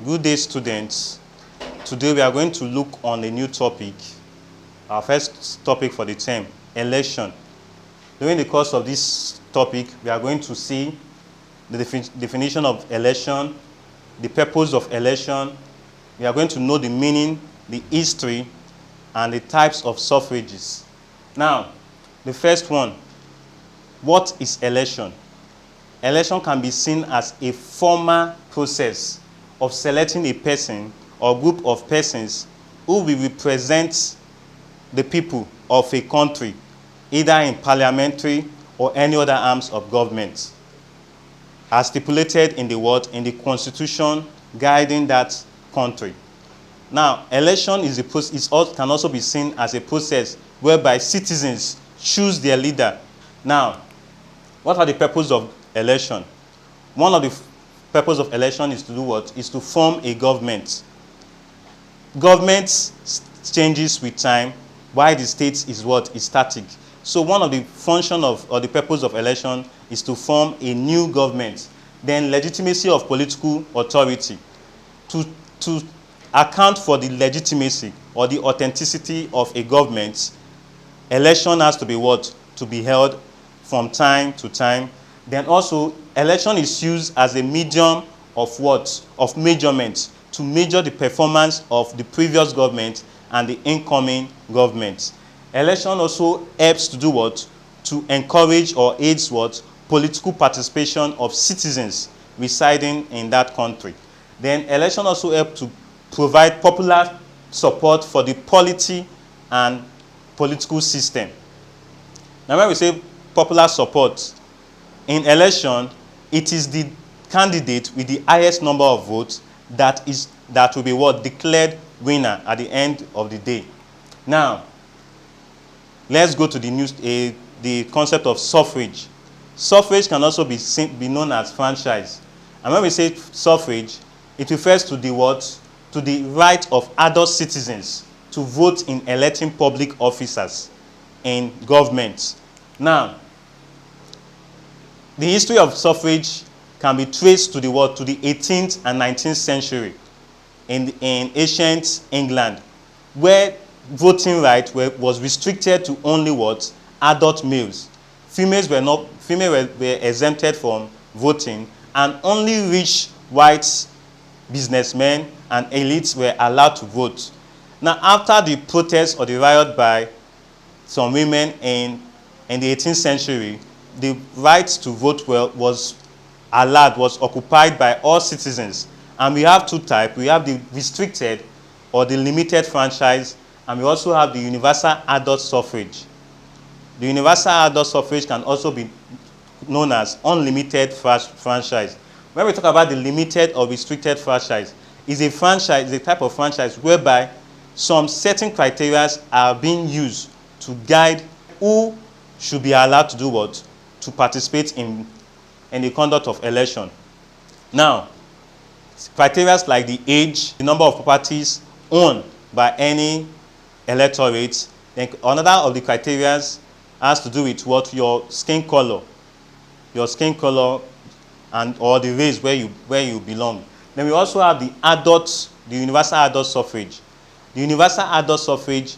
Good day, students. Today we are going to look on a new topic. Our first topic for the term, election. During the course of this topic, we are going to see the definition of election, the purpose of election. We are going to know the meaning, the history, and the types of suffrages. Now, the first one, what is election? Election can be seen as a formal process of selecting a person or group of persons who will represent the people of a country, either in parliamentary or any other arms of government, as stipulated in the constitution guiding that country. Now, election can also be seen as a process whereby citizens choose their leader. Now, what are the purposes of election? One of the purpose of election is to do what? Is to form a government. Government changes with time, while the state is what? Is static. So one of the function or the purpose of election is to form a new government. Then legitimacy of political authority. To account for the legitimacy or the authenticity of a government, election has to be what? To be held from time to time. Then also, election is used as a medium of what? Of measurement, to measure the performance of the previous government and the incoming government. Election also helps to do what? To encourage or aids what? Political participation of citizens residing in that country. Then election also helps to provide popular support for the polity and political system. Now, when we say popular support, in election, it is the candidate with the highest number of votes that will be what? Declared winner at the end of the day. Now, let's go to the concept of suffrage. Suffrage can also be known as franchise. And when we say suffrage, it refers to the what? To the right of adult citizens to vote in electing public officers in government. Now, the history of suffrage can be traced to the what? To the 18th and 19th century in ancient England, where voting right was restricted to only what? Adult males. Females were exempted from voting, and only rich white businessmen and elites were allowed to vote. Now, after the protest or the riot by some women in the 18th century, the right to vote was occupied by all citizens. And we have two types. We have the restricted or the limited franchise, and we also have the universal adult suffrage. The universal adult suffrage can also be known as unlimited franchise. When we talk about the limited or restricted franchise, is a type of franchise whereby some certain criteria are being used to guide who should be allowed to do what? To participate in the conduct of election. Now, criteria like the age, the number of properties owned by any electorate. Then another of the criteria has to do with what? Your skin color and or the race where you belong. Then we also have the universal adult suffrage. The universal adult suffrage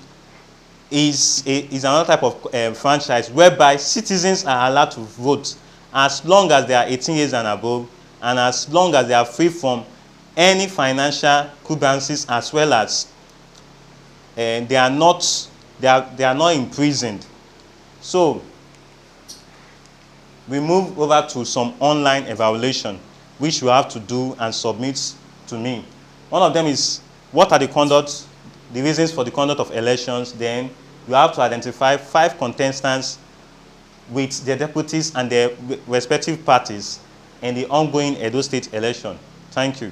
is another type of franchise whereby citizens are allowed to vote as long as they are 18 years and above, and as long as they are free from any financial grievances, as well as they are not imprisoned. So we move over to some online evaluation which you have to do and submit to me. One of them is, what are the reasons for the conduct of elections? Then you have to identify 5 contestants with their deputies and their respective parties in the ongoing Edo State election. Thank you.